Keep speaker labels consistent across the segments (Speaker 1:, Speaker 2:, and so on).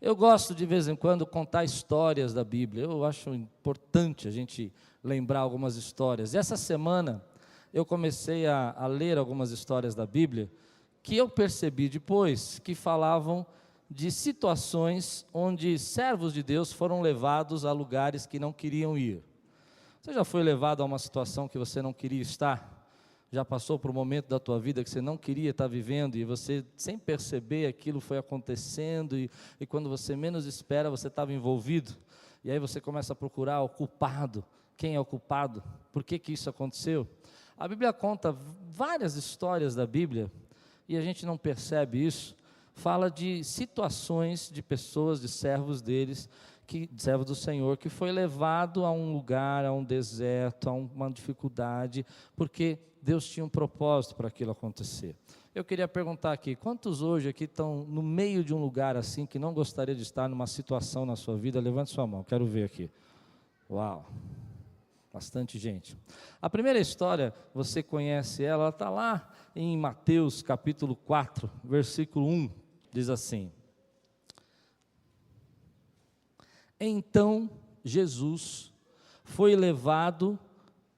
Speaker 1: Eu gosto de vez em quando contar histórias da Bíblia, eu acho importante a gente lembrar algumas histórias. E essa semana eu comecei a ler algumas histórias da Bíblia, que eu percebi depois que falavam de situações onde servos de Deus foram levados a lugares que não queriam ir. Você já foi levado a uma situação que você não queria estar? Já passou por um momento da tua vida que você não queria estar vivendo e você, sem perceber, aquilo foi acontecendo e quando você menos espera, você estava envolvido? E aí você começa a procurar o culpado. Quem é o culpado? Por que isso aconteceu? A Bíblia conta várias histórias da Bíblia e a gente não percebe isso. Fala de situações de pessoas, de servos deles, servo do Senhor, que foi levado a um lugar, a um deserto, a uma dificuldade, porque Deus tinha um propósito para aquilo acontecer. Eu queria perguntar aqui, quantos hoje aqui estão no meio de um lugar assim, que não gostaria de estar numa situação na sua vida? Levante sua mão, quero ver aqui. Uau, bastante gente. A primeira história, você conhece ela está lá em Mateus capítulo 4, versículo 1, diz assim: Então Jesus foi levado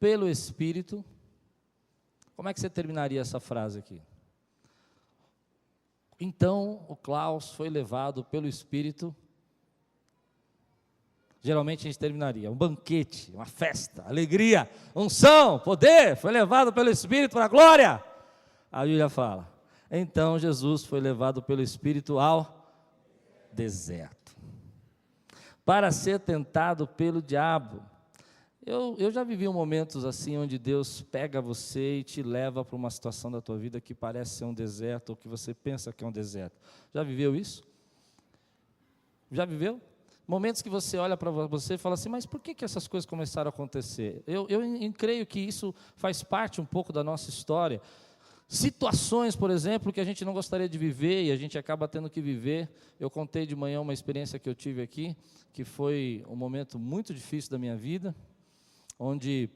Speaker 1: pelo Espírito. Como é que você terminaria essa frase aqui? Então o Klaus foi levado pelo Espírito. Geralmente a gente terminaria: um banquete, uma festa, alegria, unção, poder, foi levado pelo Espírito para a glória. A Bíblia fala: então Jesus foi levado pelo Espírito ao deserto, para ser tentado pelo diabo. Eu já vivi momentos assim, onde Deus pega você e te leva para uma situação da tua vida que parece ser um deserto, ou que você pensa que é um deserto. Já viveu isso? Já viveu? Momentos que você olha para você e fala assim, mas por que essas coisas começaram a acontecer? Eu creio que isso faz parte um pouco da nossa história. Situações, por exemplo, que a gente não gostaria de viver e a gente acaba tendo que viver. Eu contei de manhã uma experiência que eu tive aqui, que foi um momento muito difícil da minha vida, onde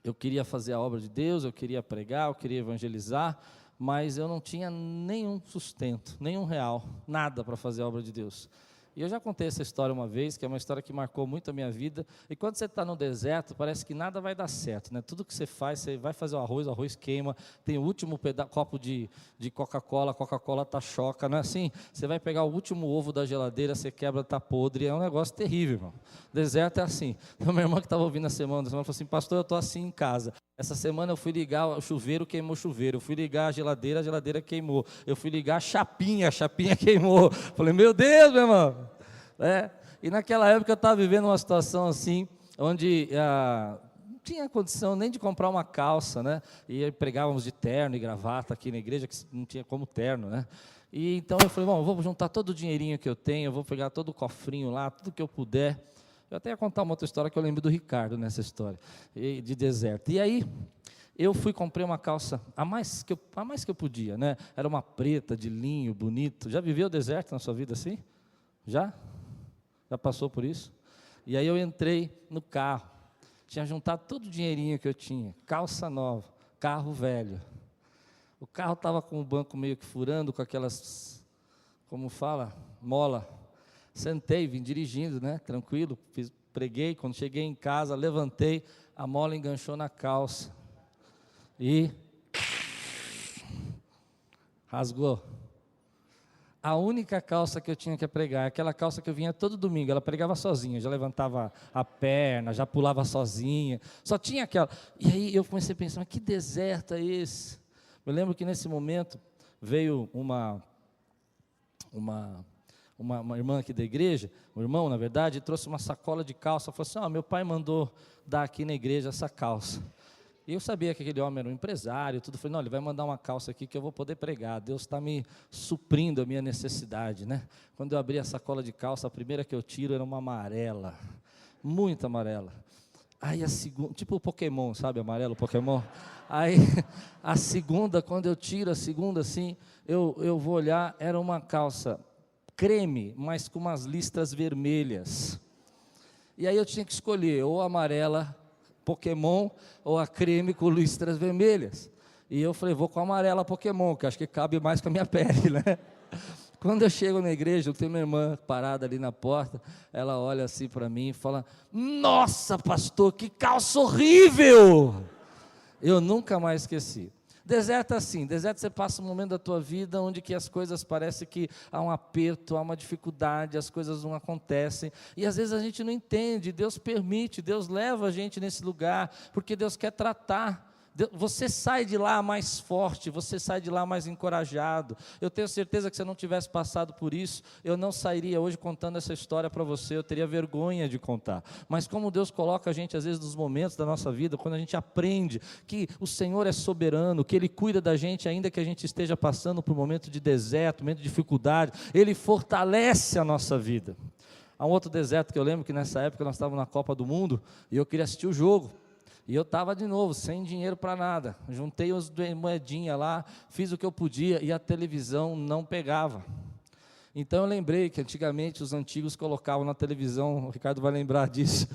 Speaker 1: eu queria fazer a obra de Deus, eu queria pregar, eu queria evangelizar, mas eu não tinha nenhum sustento, nenhum real, nada para fazer a obra de Deus. E eu já contei essa história uma vez, que é uma história que marcou muito a minha vida. E quando você está no deserto, parece que nada vai dar certo, né? Tudo que você faz, você vai fazer o arroz queima, tem o último copo de Coca-Cola, a Coca-Cola está choca, não é assim? Você vai pegar o último ovo da geladeira, você quebra, está podre, é um negócio terrível, irmão. Deserto é assim. Então, minha irmã que estava ouvindo a semana falou assim, pastor, eu estou assim em casa. Essa semana eu fui ligar o chuveiro, queimou o chuveiro. Eu fui ligar a geladeira queimou. Eu fui ligar a chapinha queimou. Falei, meu Deus, meu irmão. E naquela época eu estava vivendo uma situação assim, onde não tinha condição nem de comprar uma calça, né? E pregávamos de terno e gravata aqui na igreja, que não tinha como terno, né? E então eu falei, bom, eu vou juntar todo o dinheirinho que eu tenho, eu vou pegar todo o cofrinho lá, tudo que eu puder. Eu até ia contar uma outra história que eu lembro do Ricardo nessa história, de deserto. E aí, eu comprei uma calça, a mais que eu podia, né? Era uma preta, de linho, bonito. Já viveu o deserto na sua vida assim? Já? Já passou por isso? E aí eu entrei no carro, tinha juntado todo o dinheirinho que eu tinha, calça nova, carro velho. O carro estava com o banco meio que furando, com aquelas, como fala, mola. Sentei, vim dirigindo, né, tranquilo, preguei, quando cheguei em casa, levantei, a mola enganchou na calça e rasgou. A única calça que eu tinha que pregar, aquela calça que eu vinha todo domingo, ela pregava sozinha, já levantava a perna, já pulava sozinha, só tinha aquela. E aí eu comecei a pensar, mas que deserto é esse? Eu lembro que nesse momento veio uma irmã aqui da igreja, um irmão, na verdade, trouxe uma sacola de calça, falou assim, meu pai mandou dar aqui na igreja essa calça. E eu sabia que aquele homem era um empresário, tudo. Falei, não, ele vai mandar uma calça aqui que eu vou poder pregar. Deus está me suprindo a minha necessidade, né? Quando eu abri a sacola de calça, a primeira que eu tiro era uma amarela, muito amarela. Aí a segunda, tipo o Pokémon, sabe, amarelo Pokémon? Aí a segunda, quando eu tiro a segunda assim, eu vou olhar, era uma calça creme, mas com umas listras vermelhas. E aí eu tinha que escolher ou a amarela Pokémon ou a creme com listras vermelhas. E eu falei, vou com a amarela Pokémon, que acho que cabe mais com a minha pele, né? Quando eu chego na igreja, eu tenho minha irmã parada ali na porta, ela olha assim para mim e fala: nossa, pastor, que calça horrível! Eu nunca mais esqueci. Deserto é assim, deserto você passa um momento da tua vida onde que as coisas parecem que há um aperto, há uma dificuldade, as coisas não acontecem, e às vezes a gente não entende, Deus permite, Deus leva a gente nesse lugar, porque Deus quer tratar. Você sai de lá mais forte, você sai de lá mais encorajado. Eu tenho certeza que se eu não tivesse passado por isso, eu não sairia hoje contando essa história para você, eu teria vergonha de contar. Mas como Deus coloca a gente às vezes nos momentos da nossa vida, quando a gente aprende que o Senhor é soberano, que Ele cuida da gente ainda que a gente esteja passando por um momento de deserto, um momento de dificuldade, Ele fortalece a nossa vida. Há um outro deserto que eu lembro que nessa época nós estávamos na Copa do Mundo e eu queria assistir o jogo. E eu estava de novo, sem dinheiro para nada, juntei as moedinhas lá, fiz o que eu podia e a televisão não pegava. Então eu lembrei que antigamente os antigos colocavam na televisão, o Ricardo vai lembrar disso,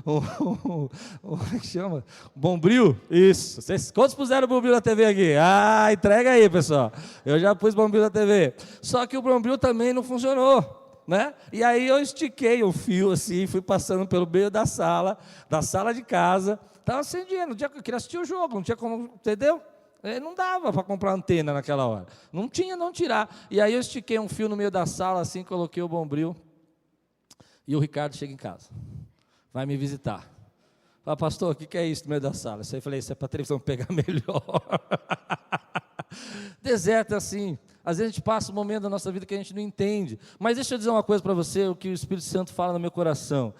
Speaker 1: como é que chama? Bombril? Isso. Quantos puseram Bombril na TV aqui? Ah, entrega aí, pessoal. Eu já pus Bombril na TV. Só que o Bombril também não funcionou. Né? E aí eu estiquei o fio assim, fui passando pelo meio da sala de casa, estava sem dinheiro, eu queria assistir o jogo, não tinha como, entendeu? Não dava para comprar antena naquela hora, não tinha não tirar, e aí eu estiquei um fio no meio da sala, assim, coloquei o Bombril, e o Ricardo chega em casa, vai me visitar, fala: pastor, o que é isso no meio da sala? Eu falei: isso é para a televisão pegar melhor. Deserto é assim, às vezes a gente passa um momento da nossa vida que a gente não entende, mas deixa eu dizer uma coisa para você, o que o Espírito Santo fala no meu coração.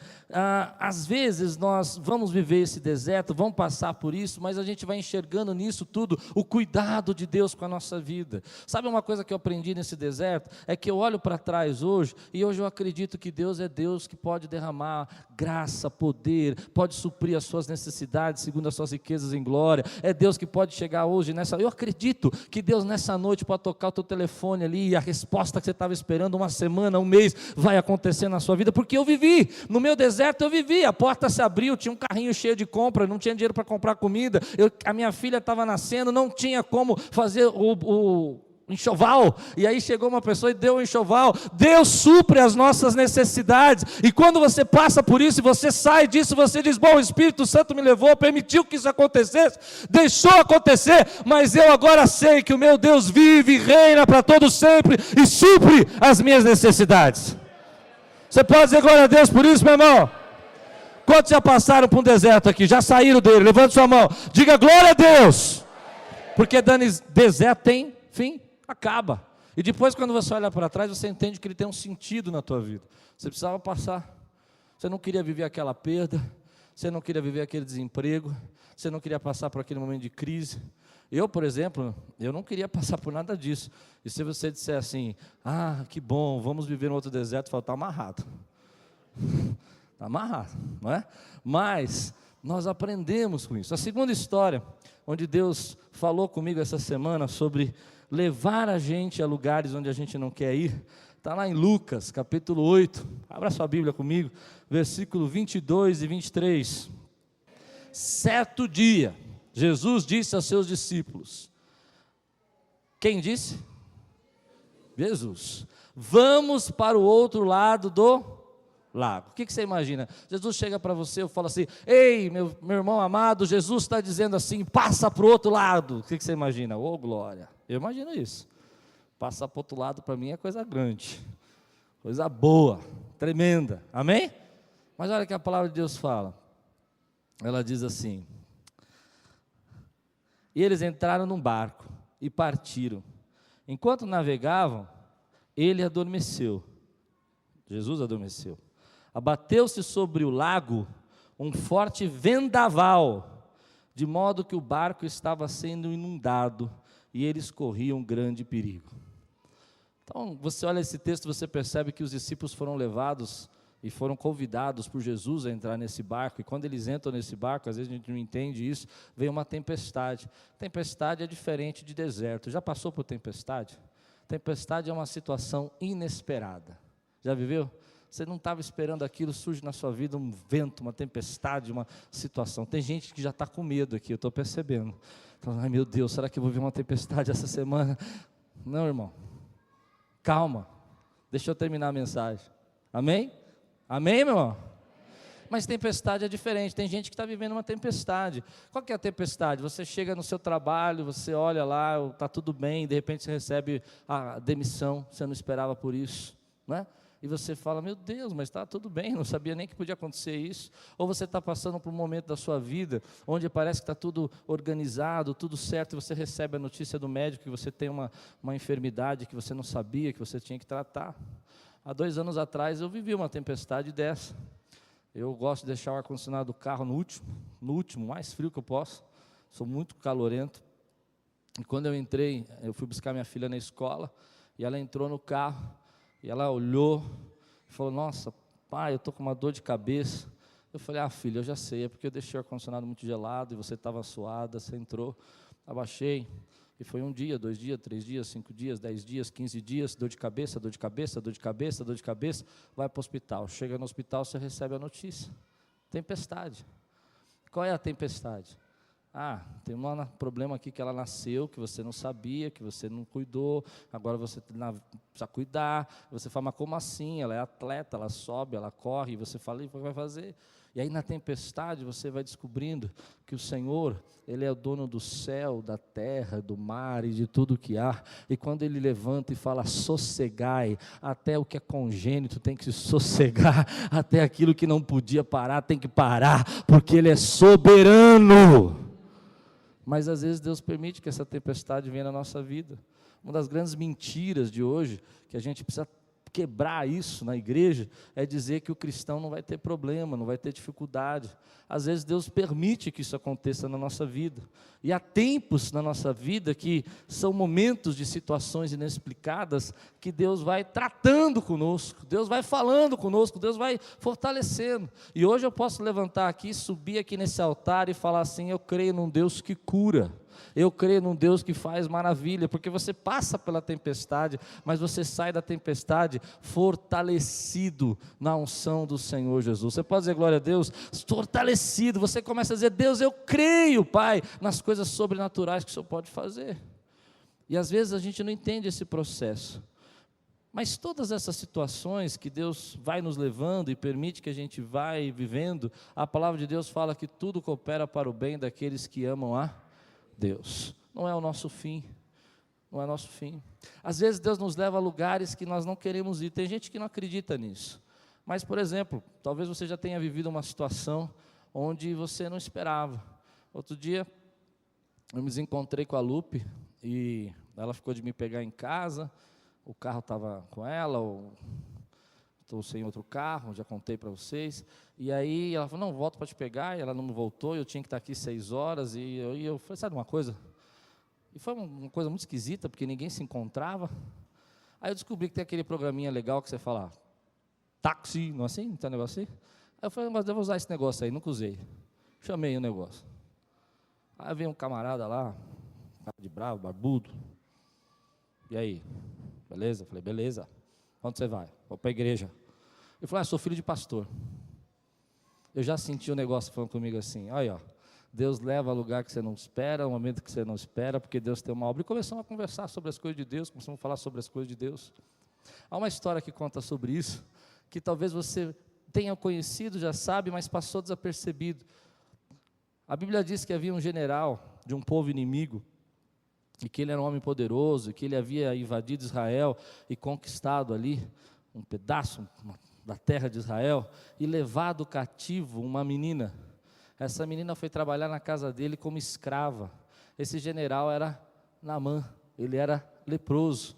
Speaker 1: Às vezes nós vamos viver esse deserto, vamos passar por isso, mas a gente vai enxergando nisso tudo o cuidado de Deus com a nossa vida. Sabe uma coisa que eu aprendi nesse deserto? É que eu olho para trás hoje, e hoje eu acredito que Deus é Deus que pode derramar graça, poder, pode suprir as suas necessidades segundo as suas riquezas em glória, é Deus que pode chegar hoje eu acredito que Deus nessa noite pode tocar o teu telefone ali, e a resposta que você estava esperando uma semana, um mês, vai acontecer na sua vida, porque eu vivi, no meu deserto eu vivi, a porta se abriu, tinha um carrinho cheio de compra, não tinha dinheiro para comprar comida, a minha filha estava nascendo, não tinha como fazer o enxoval, e aí chegou uma pessoa e deu um enxoval. Deus supre as nossas necessidades, e quando você passa por isso, e você sai disso, você diz: bom, o Espírito Santo me levou, permitiu que isso acontecesse, deixou acontecer, mas eu agora sei que o meu Deus vive e reina para todo sempre, e supre as minhas necessidades. Você pode dizer glória a Deus por isso, meu irmão? Quantos já passaram por um deserto aqui, já saíram dele? Levante sua mão, diga glória a Deus, porque deserto tem fim, acaba, e depois quando você olha para trás, você entende que ele tem um sentido na tua vida. Você precisava passar, você não queria viver aquela perda, você não queria viver aquele desemprego, você não queria passar por aquele momento de crise. Eu, por exemplo, eu não queria passar por nada disso, e se você disser assim: ah, que bom, vamos viver em outro deserto, eu falo: está amarrado, está amarrado, não é? Mas nós aprendemos com isso. A segunda história, onde Deus falou comigo essa semana sobre levar a gente a lugares onde a gente não quer ir, está lá em Lucas, capítulo 8, abra sua Bíblia comigo, versículo 22 e 23, certo dia, Jesus disse aos seus discípulos, quem disse? Jesus, vamos para o outro lado do lago. O que você imagina? Jesus chega para você e fala assim: ei, meu irmão amado, Jesus está dizendo assim, passa para o outro lado. O que você imagina? Ô, glória, eu imagino isso. Passar para o outro lado para mim é coisa grande, coisa boa, tremenda, amém? Mas olha o que a palavra de Deus fala, ela diz assim: e eles entraram num barco e partiram, enquanto navegavam, ele adormeceu, Jesus adormeceu. Abateu-se sobre o lago um forte vendaval, de modo que o barco estava sendo inundado, e eles corriam grande perigo. Então, você olha esse texto, você percebe que os discípulos foram levados e foram convidados por Jesus a entrar nesse barco, e quando eles entram nesse barco, às vezes a gente não entende isso, vem uma tempestade. Tempestade é diferente de deserto. Já passou por tempestade? Tempestade é uma situação inesperada. Já viveu? Você não estava esperando aquilo, surge na sua vida um vento, uma tempestade, uma situação. Tem gente que já está com medo aqui, eu estou percebendo. Então, ai meu Deus, será que eu vou ver uma tempestade essa semana? Não, irmão. calma, deixa eu terminar a mensagem. Amém? Amém, meu irmão? Mas tempestade é diferente, tem gente que está vivendo uma tempestade. Qual que é a tempestade? Você chega no seu trabalho, você olha lá, está tudo bem, de repente você recebe a demissão, você não esperava por isso, não é? E você fala, meu Deus, mas está tudo bem, não sabia nem que podia acontecer isso. Ou você está passando por um momento da sua vida, onde parece que está tudo organizado, tudo certo, e você recebe a notícia do médico que você tem uma enfermidade que você não sabia, que você tinha que tratar. Há 2 anos atrás eu vivi uma tempestade dessa. Eu gosto de deixar o ar-condicionado do carro no último, mais frio que eu posso, sou muito calorento. E quando eu entrei, eu fui buscar minha filha na escola, e ela entrou no carro, e ela olhou e falou, nossa, pai, eu estou com uma dor de cabeça. Eu falei, filha, eu já sei, é porque eu deixei o ar-condicionado muito gelado, e você estava suada, você entrou. Abaixei, e foi 1 dia, 2 dias, 3 dias, 5 dias, 10 dias, 15 dias, dor de cabeça, dor de cabeça, dor de cabeça, dor de cabeça, vai para o hospital. Chega no hospital, você recebe a notícia, tempestade. Qual é a tempestade? Tem um problema aqui que ela nasceu, que você não sabia, que você não cuidou, agora você precisa cuidar. Você fala, mas como assim? Ela é atleta, ela sobe, ela corre, e você fala, e o que vai fazer? E aí na tempestade você vai descobrindo que o Senhor, Ele é o dono do céu, da terra, do mar e de tudo que há. E quando Ele levanta e fala, sossegai, até o que é congênito tem que se sossegar, até aquilo que não podia parar tem que parar, porque Ele é soberano. Mas às vezes Deus permite que essa tempestade venha na nossa vida. Uma das grandes mentiras de hoje, que a gente precisa quebrar isso na igreja, é dizer que o cristão não vai ter problema, não vai ter dificuldade. Às vezes Deus permite que isso aconteça na nossa vida. E há tempos na nossa vida que são momentos de situações inexplicadas que Deus vai tratando conosco, Deus vai falando conosco, Deus vai fortalecendo. E hoje eu posso levantar aqui, subir aqui nesse altar e falar assim, eu creio num Deus que cura. Eu creio num Deus que faz maravilha, porque você passa pela tempestade, mas você sai da tempestade fortalecido na unção do Senhor Jesus. Você pode dizer glória a Deus? Fortalecido, você começa a dizer, Deus, eu creio, Pai, nas coisas sobrenaturais que o Senhor pode fazer. E às vezes a gente não entende esse processo. Mas todas essas situações que Deus vai nos levando e permite que a gente vai vivendo, a palavra de Deus fala que tudo coopera para o bem daqueles que amam a Deus. Não é o nosso fim, não é nosso fim. Às vezes Deus nos leva a lugares que nós não queremos ir, tem gente que não acredita nisso. Mas, por exemplo, talvez você já tenha vivido uma situação onde você não esperava. Outro dia, eu me encontrei com a Lupe, e ela ficou de me pegar em casa, o carro estava com ela, estou sem outro carro, já contei para vocês, e aí ela falou, não, volto para te pegar, e ela não voltou, eu tinha que estar aqui 6 horas, e eu falei, sabe uma coisa? E foi uma coisa muito esquisita, porque ninguém se encontrava. Aí eu descobri que tem aquele programinha legal que você fala, táxi, não é assim? Não tem um negócio assim? Aí eu falei, mas eu vou usar esse negócio aí, nunca usei. Chamei o negócio. Aí veio um camarada lá, cara de bravo, barbudo. E aí? Beleza? Eu falei, beleza. Onde você vai? Vou para a igreja. Ele falou, sou filho de pastor. Eu já senti o negócio falando comigo assim, olha, ó, Deus leva a lugar que você não espera, um momento que você não espera, porque Deus tem uma obra. E começamos a conversar sobre as coisas de Deus, começamos a falar sobre as coisas de Deus. Há uma história que conta sobre isso, que talvez você tenha conhecido, já sabe, mas passou desapercebido. A Bíblia diz que havia um general de um povo inimigo, e que ele era um homem poderoso, e que ele havia invadido Israel e conquistado ali um pedaço da terra de Israel, e levado cativo uma menina. Essa menina foi trabalhar na casa dele como escrava. Esse general era Naamã, ele era leproso.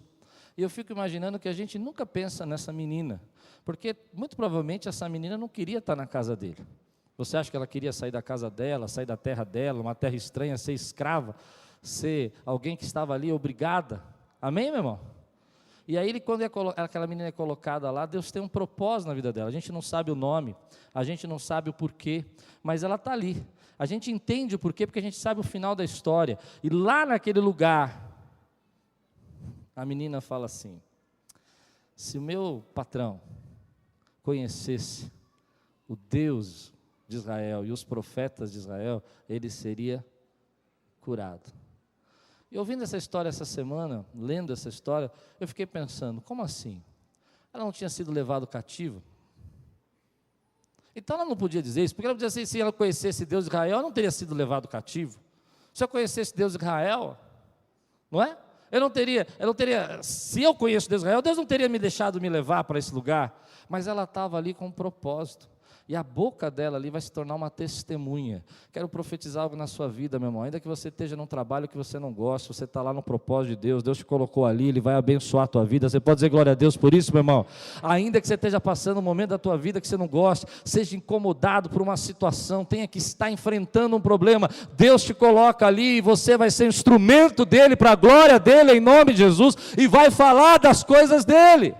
Speaker 1: E eu fico imaginando que a gente nunca pensa nessa menina, porque muito provavelmente essa menina não queria estar na casa dele. Você acha que ela queria sair da casa dela, sair da terra dela, uma terra estranha, ser escrava, ser alguém que estava ali obrigada? Amém, meu irmão? E aí, quando aquela menina é colocada lá, Deus tem um propósito na vida dela. A gente não sabe o nome, a gente não sabe o porquê, mas ela está ali. A gente entende o porquê, porque a gente sabe o final da história. E lá naquele lugar, a menina fala assim, se o meu patrão conhecesse o Deus de Israel e os profetas de Israel, ele seria curado. E ouvindo essa história essa semana, lendo essa história, eu fiquei pensando, como assim? Ela não tinha sido levada cativa? Então ela não podia dizer isso, porque ela podia dizer, se ela conhecesse Deus de Israel, ela não teria sido levado cativo. Se eu conhecesse Deus de Israel, não é? Eu não teria, se eu conheço Deus de Israel, Deus não teria me deixado me levar para esse lugar, mas ela estava ali com um propósito. E a boca dela ali vai se tornar uma testemunha. Quero profetizar algo na sua vida, meu irmão. Ainda que você esteja num trabalho que você não gosta, você está lá no propósito de Deus, Deus te colocou ali, Ele vai abençoar a tua vida. Você pode dizer glória a Deus por isso, meu irmão? Ainda que você esteja passando um momento da tua vida que você não gosta, seja incomodado por uma situação, tenha que estar enfrentando um problema, Deus te coloca ali e você vai ser instrumento dEle, para a glória dEle, em nome de Jesus, e vai falar das coisas dEle.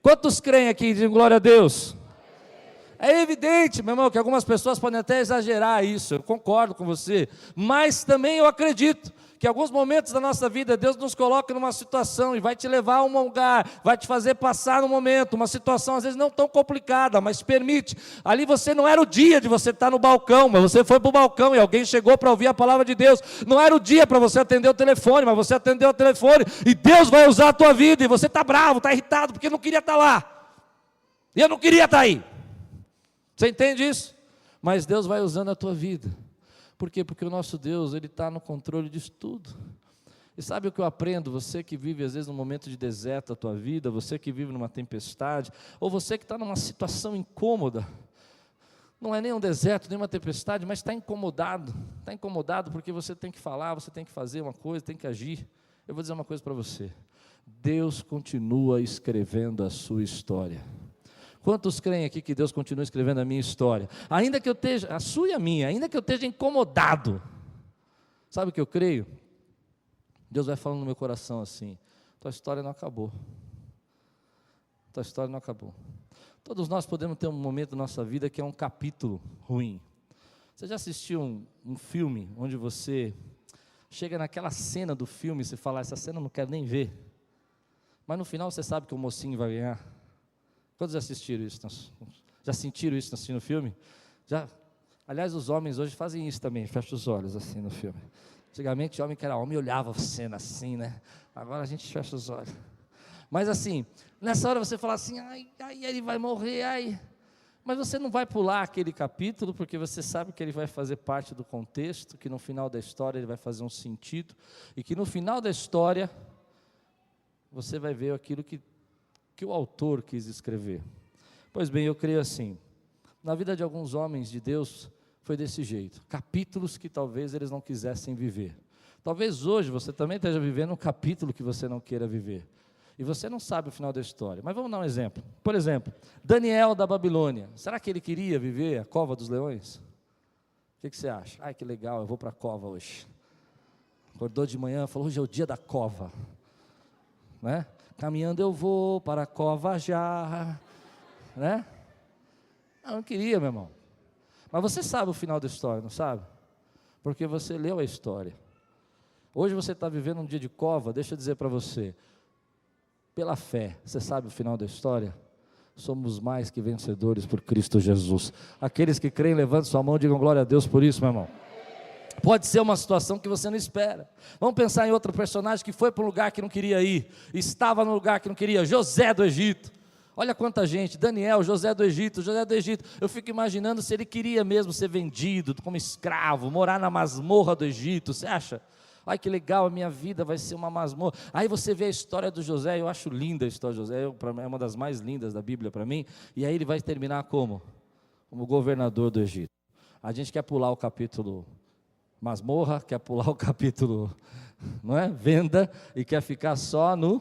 Speaker 1: Quantos creem aqui e dizem glória a Deus? É evidente, meu irmão, que algumas pessoas podem até exagerar isso, eu concordo com você, mas também eu acredito que em alguns momentos da nossa vida, Deus nos coloca numa situação e vai te levar a um lugar, vai te fazer passar um momento, uma situação às vezes não tão complicada, mas permite, ali você não era o dia de você estar no balcão, mas você foi para o balcão e alguém chegou para ouvir a palavra de Deus, não era o dia para você atender o telefone, mas você atendeu o telefone, e Deus vai usar a tua vida, e você está bravo, está irritado, porque não queria estar lá, e eu não queria estar aí. Você entende isso? Mas Deus vai usando a tua vida. Por quê? Porque o nosso Deus, Ele está no controle disso tudo. E sabe o que eu aprendo? Você que vive às vezes num momento de deserto da tua vida, você que vive numa tempestade, ou você que está numa situação incômoda, não é nem um deserto, nem uma tempestade, mas está incomodado porque você tem que falar, você tem que fazer uma coisa, tem que agir. Eu vou dizer uma coisa para você, Deus continua escrevendo a sua história. Quantos creem aqui que Deus continua escrevendo a minha história? Ainda que eu esteja, a sua e a minha, ainda que eu esteja incomodado. Sabe o que eu creio? Deus vai falando no meu coração assim, tua história não acabou. Tua história não acabou. Todos nós podemos ter um momento da nossa vida que é um capítulo ruim. Você já assistiu um filme onde você chega naquela cena do filme e você fala, essa cena eu não quero nem ver. Mas no final você sabe que o mocinho vai ganhar. Quantos já assistiram isso? Já sentiram isso assistindo o filme? Já? Aliás, os homens hoje fazem isso também, fecham os olhos assim no filme. Antigamente o homem que era homem olhava a cena assim, né? Agora a gente fecha os olhos. Mas assim, nessa hora você fala assim, ai, ele vai morrer, ai. Mas você não vai pular aquele capítulo, porque você sabe que ele vai fazer parte do contexto, que no final da história ele vai fazer um sentido, e que no final da história, você vai ver aquilo que o autor quis escrever. Pois bem, eu creio assim, na vida de alguns homens de Deus, foi desse jeito, capítulos que talvez eles não quisessem viver. Talvez hoje você também esteja vivendo um capítulo que você não queira viver, e você não sabe o final da história, mas vamos dar um exemplo. Por exemplo, Daniel da Babilônia, será que ele queria viver a cova dos leões? O que você acha? Ai, que legal, eu vou para a cova hoje. Acordou de manhã, falou, hoje é o dia da cova, né? Caminhando eu vou para a cova já, né? Eu não queria, meu irmão. Mas você sabe o final da história, não sabe? Porque você leu a história. Hoje você está vivendo um dia de cova, deixa eu dizer para você, pela fé, você sabe o final da história? Somos mais que vencedores por Cristo Jesus. Aqueles que creem, levantem sua mão e digam glória a Deus por isso, meu irmão. Pode ser uma situação que você não espera. Vamos pensar em outro personagem que foi para um lugar que não queria ir, estava no lugar que não queria, José do Egito. Olha quanta gente, Daniel, José do Egito. Eu fico imaginando se ele queria mesmo ser vendido como escravo, morar na masmorra do Egito, você acha? Ai, que legal, a minha vida vai ser uma masmorra. Aí você vê a história do José, eu acho linda a história do José, é uma das mais lindas da Bíblia para mim, e aí ele vai terminar como? Como governador do Egito. A gente quer pular o capítulo masmorra, quer pular o capítulo, não é? Venda, e quer ficar só no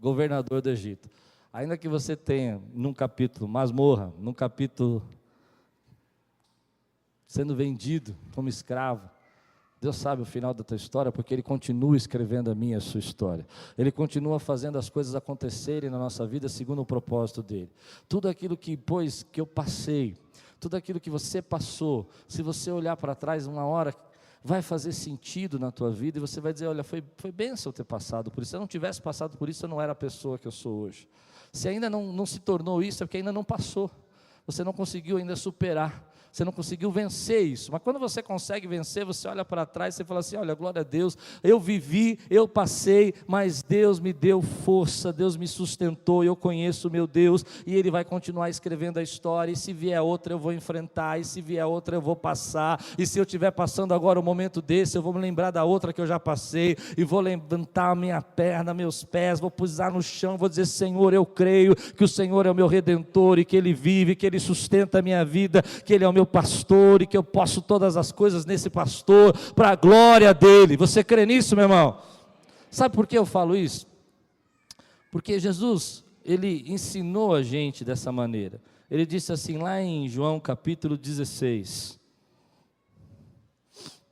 Speaker 1: governador do Egito. Ainda que você tenha num capítulo masmorra, num capítulo sendo vendido como escravo, Deus sabe o final da tua história, porque Ele continua escrevendo a minha e a sua história. Ele continua fazendo as coisas acontecerem na nossa vida segundo o propósito dEle. Tudo aquilo que eu passei, tudo aquilo que você passou, se você olhar para trás uma hora, vai fazer sentido na tua vida, e você vai dizer, olha, foi bênção eu ter passado por isso. Se eu não tivesse passado por isso, eu não era a pessoa que eu sou hoje. Se ainda não se tornou isso, é porque ainda não passou. Você não conseguiu ainda superar. você não conseguiu vencer isso, mas quando você consegue vencer, você olha para trás e você fala assim, olha, glória a Deus, eu vivi, eu passei, mas Deus me deu força, Deus me sustentou, eu conheço o meu Deus, e Ele vai continuar escrevendo a história, e se vier outra eu vou enfrentar, e se vier outra eu vou passar, e se eu estiver passando agora um momento desse, eu vou me lembrar da outra que eu já passei, e vou levantar a minha perna, meus pés, vou pisar no chão, vou dizer, Senhor, eu creio que o Senhor é o meu Redentor, e que Ele vive, que Ele sustenta a minha vida, que Ele é o meu pastor, e que eu posso todas as coisas nesse pastor, para a glória dEle. Você crê nisso, meu irmão? Sabe por que eu falo isso? Porque Jesus, Ele ensinou a gente dessa maneira. Ele disse assim lá em João capítulo 16,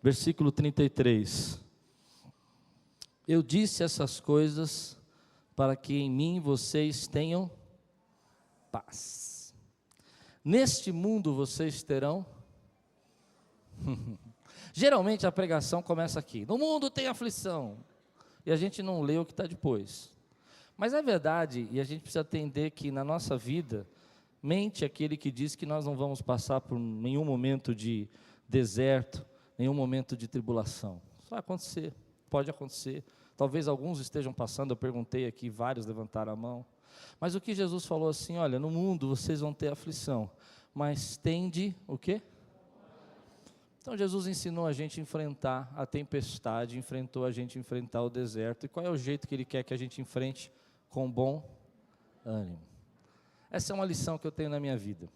Speaker 1: versículo 33, eu disse essas coisas para que em mim vocês tenham paz. Neste mundo vocês terão. Geralmente a pregação começa aqui: no mundo tem aflição, e a gente não lê o que está depois. Mas é verdade, e a gente precisa entender que na nossa vida, mente aquele que diz que nós não vamos passar por nenhum momento de deserto, nenhum momento de tribulação. Isso vai acontecer, pode acontecer. Talvez alguns estejam passando, eu perguntei aqui, vários levantaram a mão. Mas o que Jesus falou assim, olha, no mundo vocês vão ter aflição, mas tende o quê? Então Jesus ensinou a gente a enfrentar a tempestade, enfrentou a gente a enfrentar o deserto. E qual é o jeito que Ele quer que a gente enfrente? Com bom ânimo. Essa é uma lição que eu tenho na minha vida.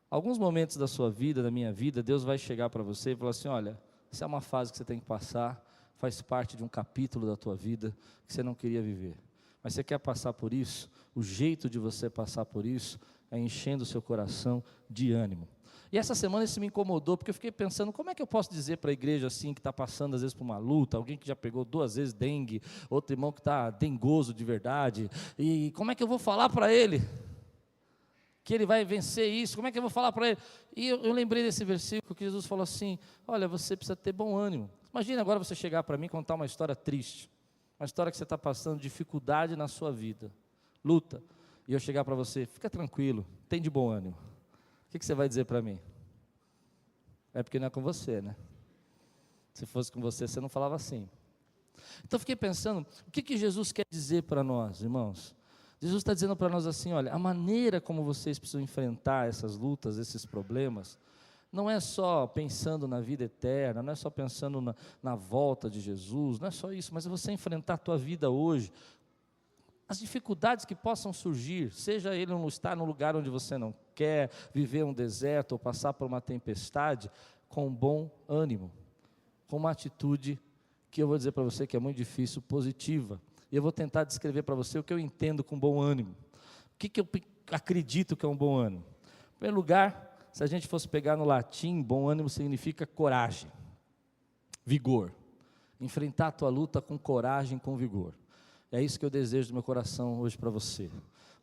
Speaker 1: Alguns momentos da sua vida, da minha vida, Deus vai chegar para você e falar assim, olha, isso é uma fase que você tem que passar, faz parte de um capítulo da tua vida que você não queria viver. Mas você quer passar por isso? O jeito de você passar por isso é enchendo o seu coração de ânimo. E essa semana isso me incomodou, porque eu fiquei pensando, como é que eu posso dizer para a igreja assim, que está passando às vezes por uma luta, alguém que já pegou 2 vezes dengue, outro irmão que está dengoso de verdade, e como é que eu vou falar para ele que ele vai vencer isso? Como é que eu vou falar para ele? E eu lembrei desse versículo que Jesus falou assim, olha, você precisa ter bom ânimo. Imagina agora você chegar para mim e contar uma história triste, uma história que você está passando dificuldade na sua vida, luta, e eu chegar para você, fica tranquilo, tem de bom ânimo. O que você vai dizer para mim? É porque não é com você, né? Se fosse com você, você não falava assim. Então eu fiquei pensando, o que Jesus quer dizer para nós, irmãos? Jesus está dizendo para nós assim, olha, a maneira como vocês precisam enfrentar essas lutas, esses problemas, não é só pensando na vida eterna, não é só pensando na volta de Jesus, não é só isso, mas é você enfrentar a tua vida hoje, as dificuldades que possam surgir, seja ele não estar num lugar onde você não quer, viver um deserto ou passar por uma tempestade, com bom ânimo, com uma atitude que eu vou dizer para você que é muito difícil, positiva. E eu vou tentar descrever para você o que eu entendo com bom ânimo. O que eu acredito que é um bom ânimo? Em primeiro lugar, se a gente fosse pegar no latim, bom ânimo significa coragem, vigor. Enfrentar a tua luta com coragem, com vigor. É isso que eu desejo do meu coração hoje para você.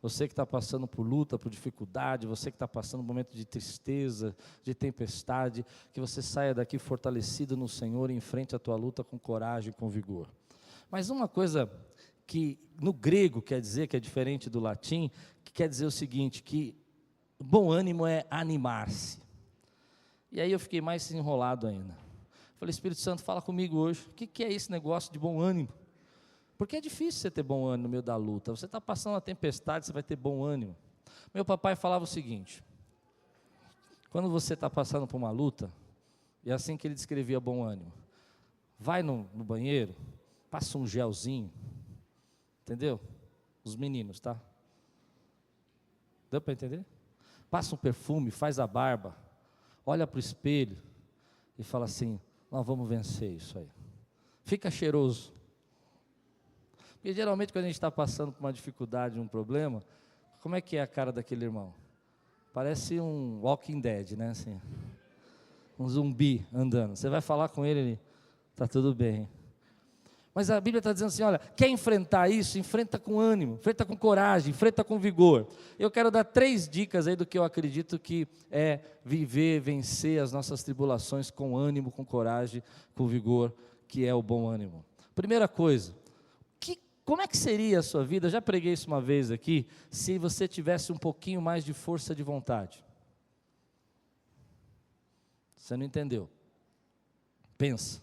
Speaker 1: Você que está passando por luta, por dificuldade, você que está passando um momento de tristeza, de tempestade, que você saia daqui fortalecido no Senhor e enfrente a tua luta com coragem, com vigor. Mas uma coisa que no grego quer dizer, que é diferente do latim, que quer dizer o seguinte, que bom ânimo é animar-se. E aí eu fiquei mais enrolado ainda. Falei, Espírito Santo, fala comigo hoje, o que é esse negócio de bom ânimo? Porque é difícil você ter bom ânimo no meio da luta. Você está passando uma tempestade, você vai ter bom ânimo. Meu papai falava o seguinte, quando você está passando por uma luta, e é assim que ele descrevia bom ânimo, vai no banheiro, passa um gelzinho, entendeu? Os meninos, tá? Deu para entender? Passa um perfume, faz a barba, olha para o espelho e fala assim, nós vamos vencer isso aí. Fica cheiroso. Porque geralmente quando a gente está passando por uma dificuldade, um problema, como é que é a cara daquele irmão? Parece um Walking Dead, né? Assim, um zumbi andando. Você vai falar com ele está tudo bem. Mas a Bíblia está dizendo assim, olha, quer enfrentar isso? Enfrenta com ânimo, enfrenta com coragem, enfrenta com vigor. Eu quero dar 3 dicas aí do que eu acredito que é viver, vencer as nossas tribulações com ânimo, com coragem, com vigor, que é o bom ânimo. Primeira coisa, como é que seria a sua vida, eu já preguei isso uma vez aqui, se você tivesse um pouquinho mais de força de vontade? Você não entendeu. Pensa.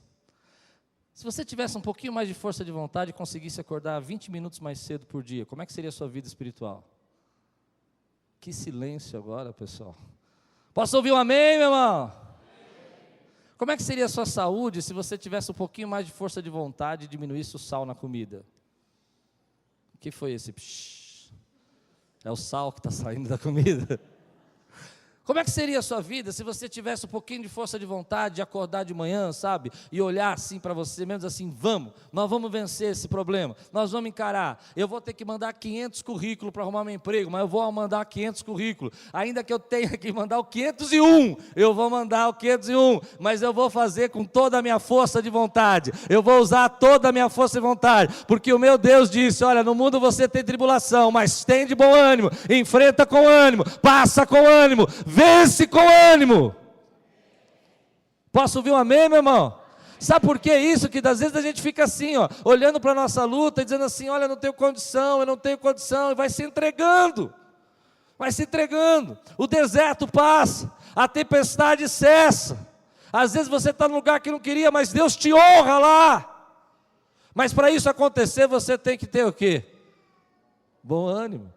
Speaker 1: Se você tivesse um pouquinho mais de força de vontade e conseguisse acordar 20 minutos mais cedo por dia, como é que seria a sua vida espiritual? Que silêncio agora, pessoal. Posso ouvir um amém, meu irmão? Como é que seria a sua saúde se você tivesse um pouquinho mais de força de vontade e diminuísse o sal na comida? O que foi esse psh? É o sal que está saindo da comida. Como é que seria a sua vida se você tivesse um pouquinho de força de vontade de acordar de manhã, sabe? E olhar assim para você mesmo, assim, nós vamos vencer esse problema, nós vamos encarar. Eu vou ter que mandar 500 currículos para arrumar meu emprego, mas eu vou mandar 500 currículos. Ainda que eu tenha que mandar o 501, eu vou mandar o 501, mas eu vou fazer com toda a minha força de vontade. Eu vou usar toda a minha força de vontade, porque o meu Deus disse, olha, no mundo você tem tribulação, mas tem de bom ânimo, enfrenta com ânimo, passa com ânimo, vence com ânimo. Posso ouvir um amém, meu irmão? Sabe por que isso? Que às vezes a gente fica assim, ó, olhando para a nossa luta e dizendo assim, olha, eu não tenho condição, e vai se entregando. Vai se entregando. O deserto passa, a tempestade cessa. Às vezes você está num lugar que não queria, mas Deus te honra lá. Mas para isso acontecer, você tem que ter o quê? Bom ânimo.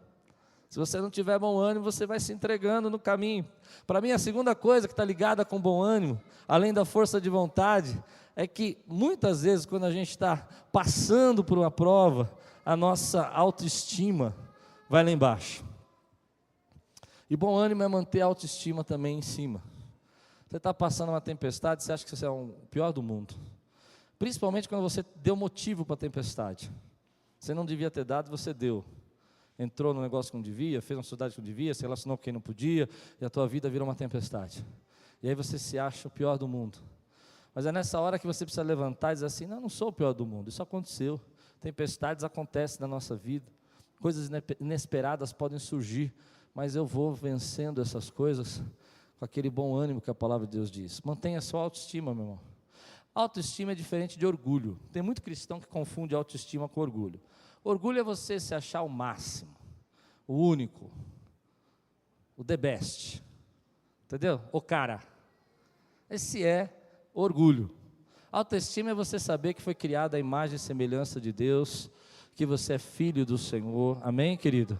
Speaker 1: Se você não tiver bom ânimo, você vai se entregando no caminho. Para mim, a segunda coisa que está ligada com bom ânimo, além da força de vontade, é que muitas vezes, quando a gente está passando por uma prova, a nossa autoestima vai lá embaixo. E bom ânimo é manter a autoestima também em cima. Você está passando uma tempestade, você acha que você é o pior do mundo. Principalmente quando você deu motivo para a tempestade. Você não devia ter dado, você deu. Entrou no negócio que não devia, fez uma sociedade que não devia, se relacionou com quem não podia, e a tua vida virou uma tempestade. E aí você se acha o pior do mundo. Mas é nessa hora que você precisa levantar e dizer assim, não sou o pior do mundo, isso aconteceu. Tempestades acontecem na nossa vida, coisas inesperadas podem surgir, mas eu vou vencendo essas coisas com aquele bom ânimo que a palavra de Deus diz. Mantenha a sua autoestima, meu irmão. Autoestima é diferente de orgulho. Tem muito cristão que confunde autoestima com orgulho. Orgulho é você se achar o máximo, o único, o the best, entendeu? O cara. Esse é orgulho. Autoestima é você saber que foi criado à imagem e semelhança de Deus, que você é filho do Senhor, amém, querido?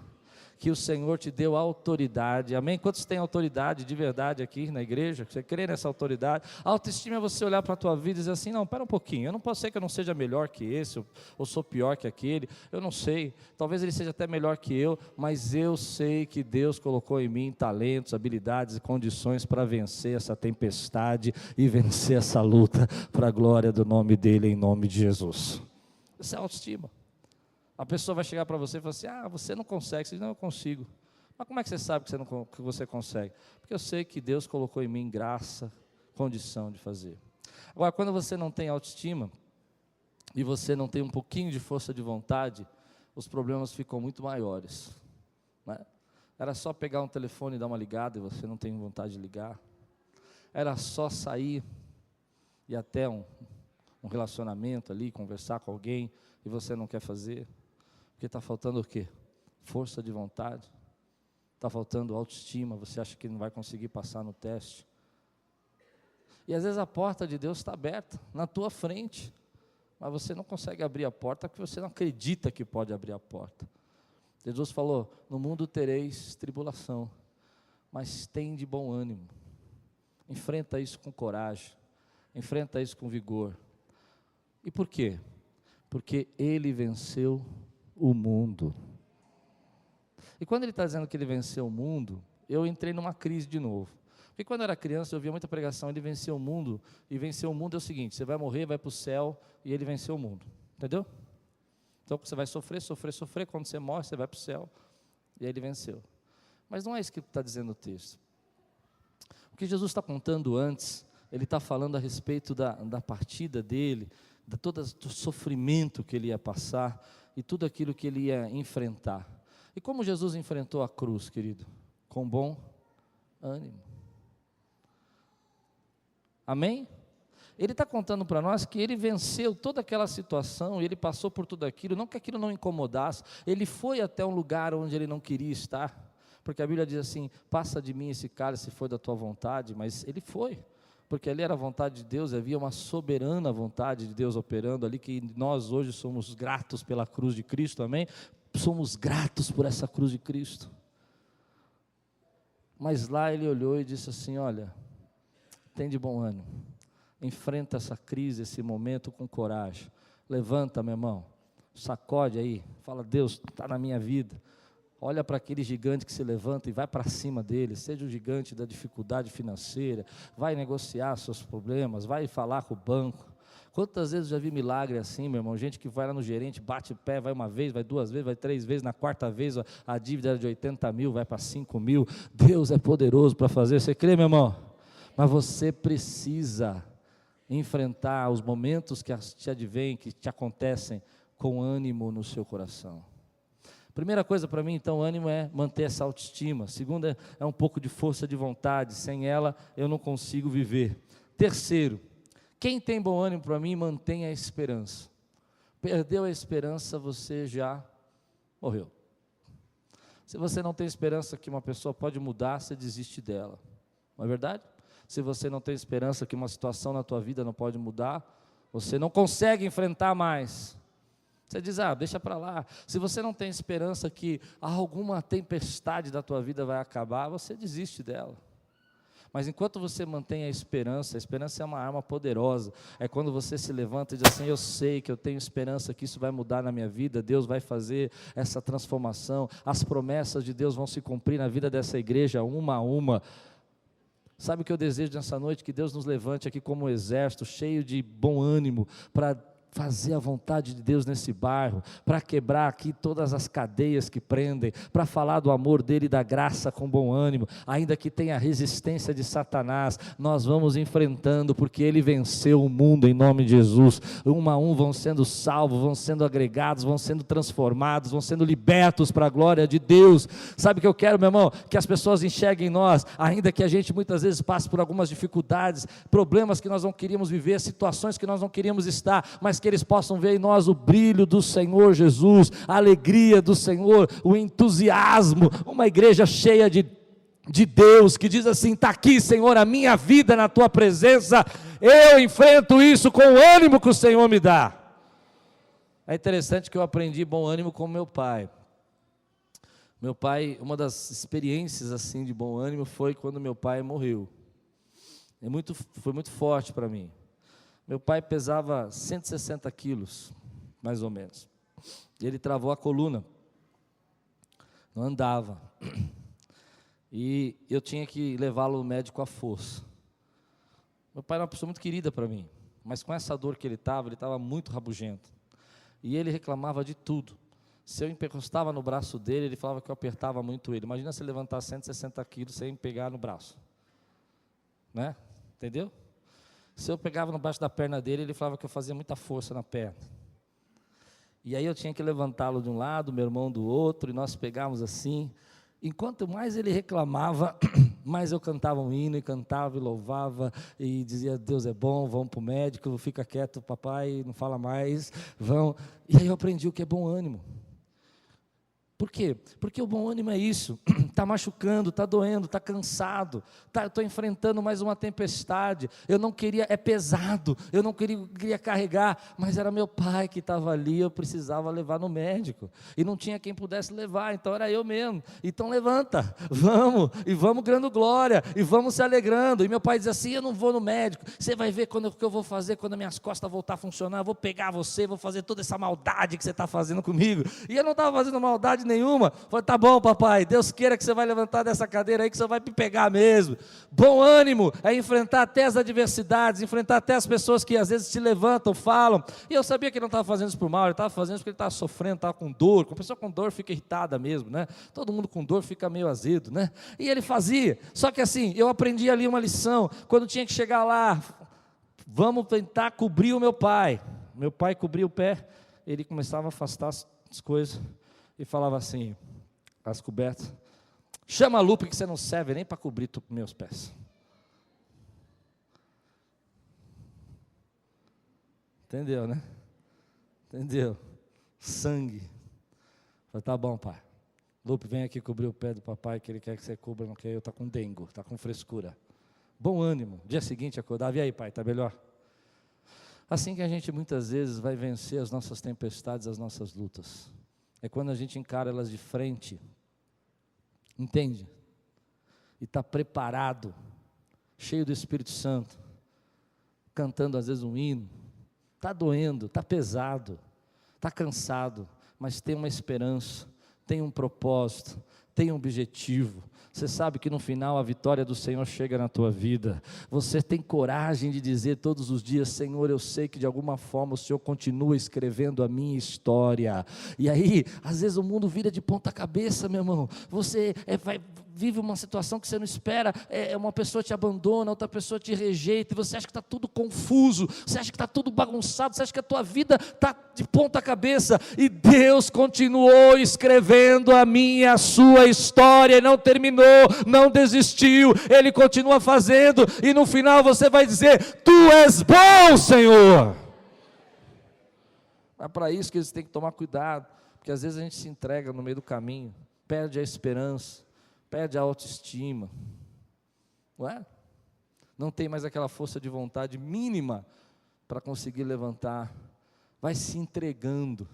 Speaker 1: Que o Senhor te deu autoridade, amém? Quantos têm autoridade de verdade aqui na igreja? Você crê nessa autoridade? A autoestima é você olhar para a tua vida e dizer assim, não, espera um pouquinho, eu não posso ser que eu não seja melhor que esse, ou sou pior que aquele, eu não sei, talvez ele seja até melhor que eu, mas eu sei que Deus colocou em mim talentos, habilidades e condições para vencer essa tempestade e vencer essa luta, para a glória do nome dEle, em nome de Jesus. Isso é autoestima. A pessoa vai chegar para você e falar assim, você não consegue. Você diz, não, eu consigo. Mas como é que você sabe que você consegue? Porque eu sei que Deus colocou em mim graça, condição de fazer. Agora, quando você não tem autoestima, e você não tem um pouquinho de força de vontade, os problemas ficam muito maiores, né? Era só pegar um telefone e dar uma ligada, e você não tem vontade de ligar. Era só sair, e até um relacionamento ali, conversar com alguém, e você não quer fazer. Porque está faltando o quê? Força de vontade. Está faltando autoestima, você acha que não vai conseguir passar no teste. E às vezes a porta de Deus está aberta, na tua frente. Mas você não consegue abrir a porta, porque você não acredita que pode abrir a porta. Jesus falou, no mundo tereis tribulação, mas tem de bom ânimo. Enfrenta isso com coragem, enfrenta isso com vigor. E por quê? Porque Ele venceu o mundo. E quando Ele está dizendo que Ele venceu o mundo, eu entrei numa crise de novo. Porque quando eu era criança, eu via muita pregação, Ele venceu o mundo, e vencer o mundo é o seguinte, você vai morrer, vai para o céu, e Ele venceu o mundo. Entendeu? Então você vai sofrer, quando você morre, você vai para o céu, e aí Ele venceu. Mas não é isso que está dizendo o texto. O que Jesus está contando antes, Ele está falando a respeito da partida dEle, de todo o sofrimento que Ele ia passar, e tudo aquilo que Ele ia enfrentar. E como Jesus enfrentou a cruz, querido? Com bom ânimo. Amém? Ele está contando para nós que Ele venceu toda aquela situação, Ele passou por tudo aquilo, não que aquilo não incomodasse, Ele foi até um lugar onde Ele não queria estar, porque a Bíblia diz assim, passa de mim esse cálice se for da tua vontade, mas Ele foi, porque ali era a vontade de Deus, havia uma soberana vontade de Deus operando ali, que nós hoje somos gratos pela cruz de Cristo, amém? Somos gratos por essa cruz de Cristo. Mas lá ele olhou e disse assim: olha, tem de bom ânimo, enfrenta essa crise, esse momento com coragem, levanta, meu irmão, sacode aí, fala: Deus está na minha vida. Olha para aquele gigante que se levanta e vai para cima dele, seja o gigante da dificuldade financeira, vai negociar seus problemas, vai falar com o banco. Quantas vezes eu já vi milagre assim, meu irmão? Gente que vai lá no gerente, bate o pé, vai uma vez, vai duas vezes, vai três vezes, na quarta vez a dívida era de 80 mil, vai para 5 mil. Deus é poderoso para fazer, você crê, meu irmão? Mas você precisa enfrentar os momentos que te advêm, que te acontecem, com ânimo no seu coração. Primeira coisa para mim, então, ânimo é manter essa autoestima. Segunda é um pouco de força de vontade, sem ela eu não consigo viver. Terceiro, quem tem bom ânimo para mim, mantém a esperança. Perdeu a esperança, você já morreu. Se você não tem esperança que uma pessoa pode mudar, você desiste dela, não é verdade? Se você não tem esperança que uma situação na tua vida não pode mudar, você não consegue enfrentar mais. Você diz: deixa para lá. Se você não tem esperança que alguma tempestade da tua vida vai acabar, você desiste dela. Mas enquanto você mantém a esperança é uma arma poderosa. É quando você se levanta e diz assim: eu sei que eu tenho esperança que isso vai mudar na minha vida, Deus vai fazer essa transformação, as promessas de Deus vão se cumprir na vida dessa igreja, uma a uma. Sabe o que eu desejo nessa noite? Que Deus nos levante aqui como um exército, cheio de bom ânimo, para fazer a vontade de Deus nesse bairro, para quebrar aqui todas as cadeias que prendem, para falar do amor dele e da graça com bom ânimo, ainda que tenha resistência de Satanás, nós vamos enfrentando, porque ele venceu o mundo em nome de Jesus. Um a um vão sendo salvos, vão sendo agregados, vão sendo transformados, vão sendo libertos para a glória de Deus. Sabe o que eu quero, meu irmão? Que as pessoas enxerguem em nós, ainda que a gente muitas vezes passe por algumas dificuldades, problemas que nós não queríamos viver, situações que nós não queríamos estar, mas que eles possam ver em nós o brilho do Senhor Jesus, a alegria do Senhor, o entusiasmo, uma igreja cheia de Deus, que diz assim: está aqui, Senhor, a minha vida na tua presença, eu enfrento isso com o ânimo que o Senhor me dá. É interessante que eu aprendi bom ânimo com meu pai. Meu pai, uma das experiências assim de bom ânimo foi quando meu pai morreu. Foi muito forte para mim. Meu pai pesava 160 quilos, mais ou menos. Ele travou a coluna, não andava. E eu tinha que levá-lo ao médico à força. Meu pai era uma pessoa muito querida para mim, mas com essa dor que ele estava muito rabugento. E ele reclamava de tudo. Se eu encostava no braço dele, ele falava que eu apertava muito ele. Imagina se levantar 160 quilos sem pegar no braço. Né? Entendeu? Se eu pegava no baixo da perna dele, ele falava que eu fazia muita força na perna. E aí eu tinha que levantá-lo de um lado, meu irmão do outro, e nós pegávamos assim. Enquanto mais ele reclamava, mais eu cantava um hino, e cantava e louvava, e dizia: Deus é bom, vamos para o médico, fica quieto, papai, não fala mais, vão. E aí eu aprendi o que é bom ânimo. Por quê? Porque o bom ânimo é isso, está machucando, está doendo, está cansado, estou enfrentando mais uma tempestade, eu não queria, é pesado, eu não queria carregar, mas era meu pai que estava ali, eu precisava levar no médico, e não tinha quem pudesse levar, então era eu mesmo. Então levanta, vamos criando glória, e vamos se alegrando. E meu pai dizia assim: eu não vou no médico, você vai ver o que eu vou fazer quando minhas costas voltar a funcionar, eu vou pegar você, vou fazer toda essa maldade que você está fazendo comigo. E eu não estava fazendo maldade nenhuma. Falei: tá bom, papai, Deus queira que você vai levantar dessa cadeira aí, que você vai me pegar mesmo. Bom ânimo é enfrentar até as adversidades, enfrentar até as pessoas que às vezes se levantam, falam. E eu sabia que ele não estava fazendo isso por mal, ele estava fazendo isso porque ele estava sofrendo, estava com dor. A pessoa com dor fica irritada mesmo, né? Todo mundo com dor fica meio azedo, né? E ele fazia. Só que assim, eu aprendi ali uma lição, quando tinha que chegar lá, vamos tentar cobrir o meu pai. Meu pai cobria o pé, ele começava a afastar as coisas e falava assim, as cobertas: chama a lupa que você não serve nem para cobrir meus pés. Entendeu, né? Entendeu? Sangue. Falei: tá bom, pai. Lupe, vem aqui cobrir o pé do papai, que ele quer que você cubra, não quer, eu estou com dengo, está com frescura. bom ânimo. Dia seguinte acordava, e aí pai, está melhor? Assim que a gente muitas vezes vai vencer as nossas tempestades, as nossas lutas. É quando a gente encara elas de frente, entende? E está preparado, cheio do Espírito Santo, cantando às vezes um hino. Está doendo, está pesado, está cansado, mas tem uma esperança, tem um propósito, tem um objetivo. Você sabe que no final a vitória do Senhor chega na tua vida. Você tem coragem de dizer todos os dias: Senhor, eu sei que de alguma forma o Senhor continua escrevendo a minha história. E aí, às vezes o mundo vira de ponta cabeça, meu irmão. Você vive uma situação que você não espera, uma pessoa te abandona, outra pessoa te rejeita, e você acha que está tudo confuso, você acha que está tudo bagunçado, você acha que a tua vida está de ponta cabeça, e Deus continuou escrevendo a sua história, e não terminou, não desistiu, Ele continua fazendo, e no final você vai dizer: Tu és bom, Senhor. É para isso que eles têm que tomar cuidado, porque às vezes a gente se entrega no meio do caminho, perde a esperança, perde a autoestima, não é? Não tem mais aquela força de vontade mínima para conseguir levantar, vai se entregando.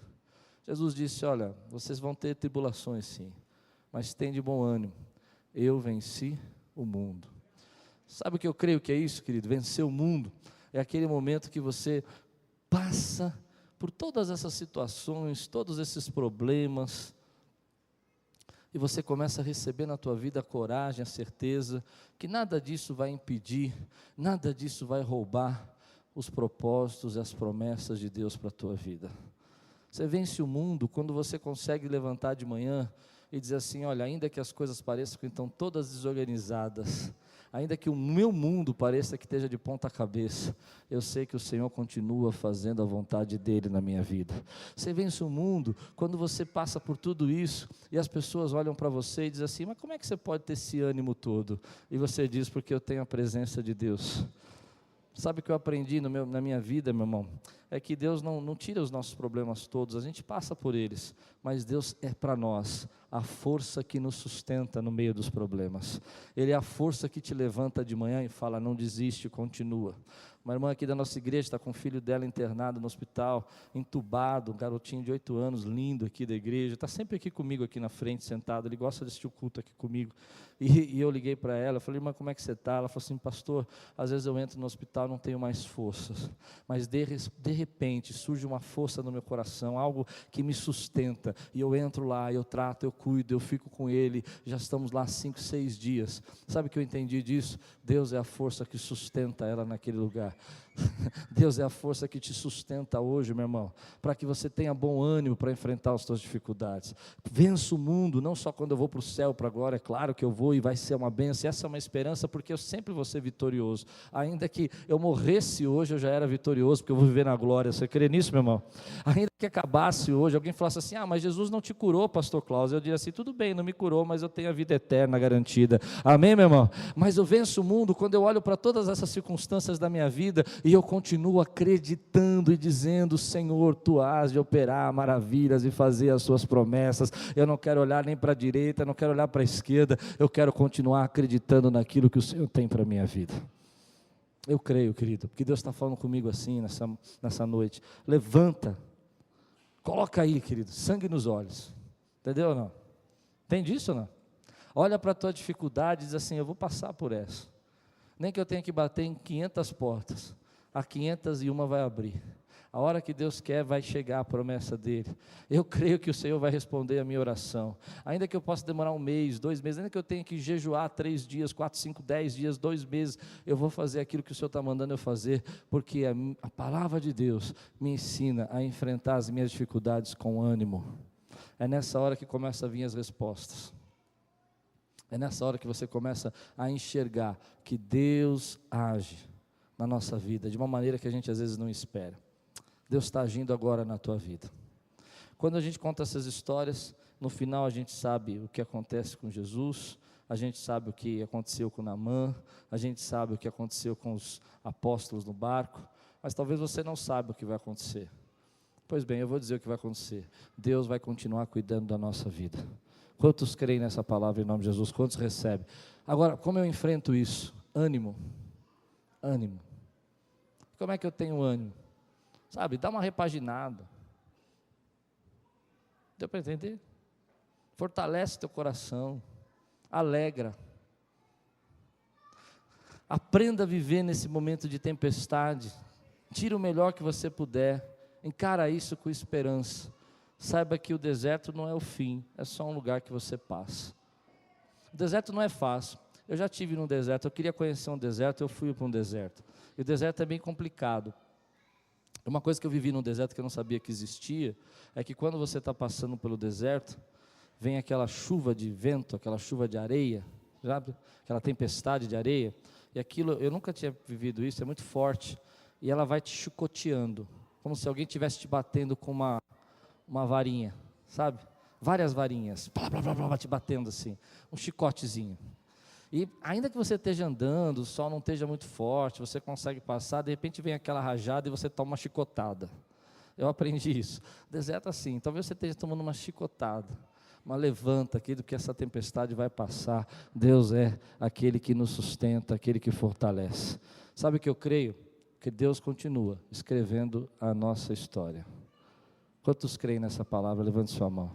Speaker 1: Jesus disse: olha, vocês vão ter tribulações sim, mas tem de bom ânimo, eu venci o mundo. Sabe o que eu creio que é isso, querido? Vencer o mundo é aquele momento que você passa por todas essas situações, todos esses problemas, e você começa a receber na tua vida a coragem, a certeza que nada disso vai impedir, nada disso vai roubar os propósitos e as promessas de Deus para a tua vida. Você vence o mundo quando você consegue levantar de manhã e dizer assim: olha, ainda que as coisas pareçam que estão todas desorganizadas, ainda que o meu mundo pareça que esteja de ponta cabeça, eu sei que o Senhor continua fazendo a vontade dEle na minha vida. Você vence o mundo quando você passa por tudo isso, e as pessoas olham para você e dizem assim: mas como é que você pode ter esse ânimo todo? E você diz: porque eu tenho a presença de Deus. Sabe o que eu aprendi na minha vida, meu irmão? É que Deus não tira os nossos problemas todos, a gente passa por eles, mas Deus é para nós a força que nos sustenta no meio dos problemas. Ele é a força que te levanta de manhã e fala: não desiste, continua. Uma irmã aqui da nossa igreja está com o filho dela internado no hospital, entubado, um garotinho de 8 anos, lindo aqui da igreja, está sempre aqui comigo, aqui na frente, sentado, ele gosta de assistir o culto aqui comigo, e eu liguei para ela, falei: irmã, como é que você está? Ela falou assim: pastor, às vezes eu entro no hospital, não tenho mais forças, mas de repente surge uma força no meu coração, algo que me sustenta, e eu entro lá, eu trato, eu cuido, eu fico com ele, já estamos lá 5, 6 dias, sabe o que eu entendi disso? Deus é a força que sustenta ela naquele lugar. Deus é a força que te sustenta hoje, meu irmão, para que você tenha bom ânimo para enfrentar as suas dificuldades. Vença o mundo, não só quando eu vou para o céu, para agora, é claro que eu vou e vai ser uma bênção, essa é uma esperança, porque eu sempre vou ser vitorioso, ainda que eu morresse hoje, eu já era vitorioso, porque eu vou viver na glória. Você crê nisso, meu irmão? Ainda que acabasse hoje, alguém falasse assim: ah, mas Jesus não te curou, pastor Cláudio. Eu diria assim: tudo bem, não me curou, mas eu tenho a vida eterna garantida. Amém, meu irmão? Mas eu venço o mundo quando eu olho para todas essas circunstâncias da minha vida e eu continuo acreditando e dizendo: Senhor, Tu has de operar maravilhas e fazer as Suas promessas. Eu não quero olhar nem para a direita, não quero olhar para a esquerda, eu quero continuar acreditando naquilo que o Senhor tem para a minha vida. Eu creio, querido, porque Deus está falando comigo assim nessa noite. Levanta, coloca aí, querido, sangue nos olhos, entendeu ou não? Entende isso ou não? Olha para a tua dificuldade e diz assim: eu vou passar por essa, nem que eu tenha que bater em 500 portas, a 501 vai abrir. A hora que Deus quer, vai chegar a promessa dEle. Eu creio que o Senhor vai responder a minha oração, ainda que eu possa demorar 1 mês, 2 meses, ainda que eu tenha que jejuar 3 dias, 4, 5, 10 dias, 2 meses, eu vou fazer aquilo que o Senhor está mandando eu fazer, porque a palavra de Deus me ensina a enfrentar as minhas dificuldades com ânimo. É nessa hora que começam a vir as respostas. É nessa hora que você começa a enxergar que Deus age na nossa vida, de uma maneira que a gente às vezes não espera. Deus está agindo agora na tua vida. Quando a gente conta essas histórias, no final a gente sabe o que acontece com Jesus, a gente sabe o que aconteceu com Naamã, a gente sabe o que aconteceu com os apóstolos no barco, mas talvez você não saiba o que vai acontecer. Pois bem, eu vou dizer o que vai acontecer. Deus vai continuar cuidando da nossa vida. Quantos creem nessa palavra em nome de Jesus? Quantos recebem? Agora, como eu enfrento isso? Ânimo. ânimo. Como é que eu tenho ânimo? Sabe, dá uma repaginada. Deu para entender? Fortalece teu coração, alegra. Aprenda a viver nesse momento de tempestade. Tira o melhor que você puder. Encara isso com esperança. Saiba que o deserto não é o fim, é só um lugar que você passa. O deserto não é fácil. Eu já estive num deserto, eu queria conhecer um deserto, eu fui para um deserto. E o deserto é bem complicado. Uma coisa que eu vivi no deserto que eu não sabia que existia, é que quando você está passando pelo deserto, vem aquela chuva de vento, aquela chuva de areia, sabe? Aquela tempestade de areia, e aquilo, eu nunca tinha vivido isso, é muito forte, e ela vai te chicoteando, como se alguém estivesse te batendo com uma varinha, sabe? Várias varinhas, blá, blá, blá, blá, te batendo assim, um chicotezinho. E ainda que você esteja andando, o sol não esteja muito forte, você consegue passar, de repente vem aquela rajada e você toma uma chicotada. Eu aprendi isso. Deserto assim, talvez você esteja tomando uma chicotada, mas levanta aquilo que essa tempestade vai passar. Deus é aquele que nos sustenta, aquele que fortalece. Sabe o que eu creio? Que Deus continua escrevendo a nossa história. Quantos creem nessa palavra? Levante sua mão.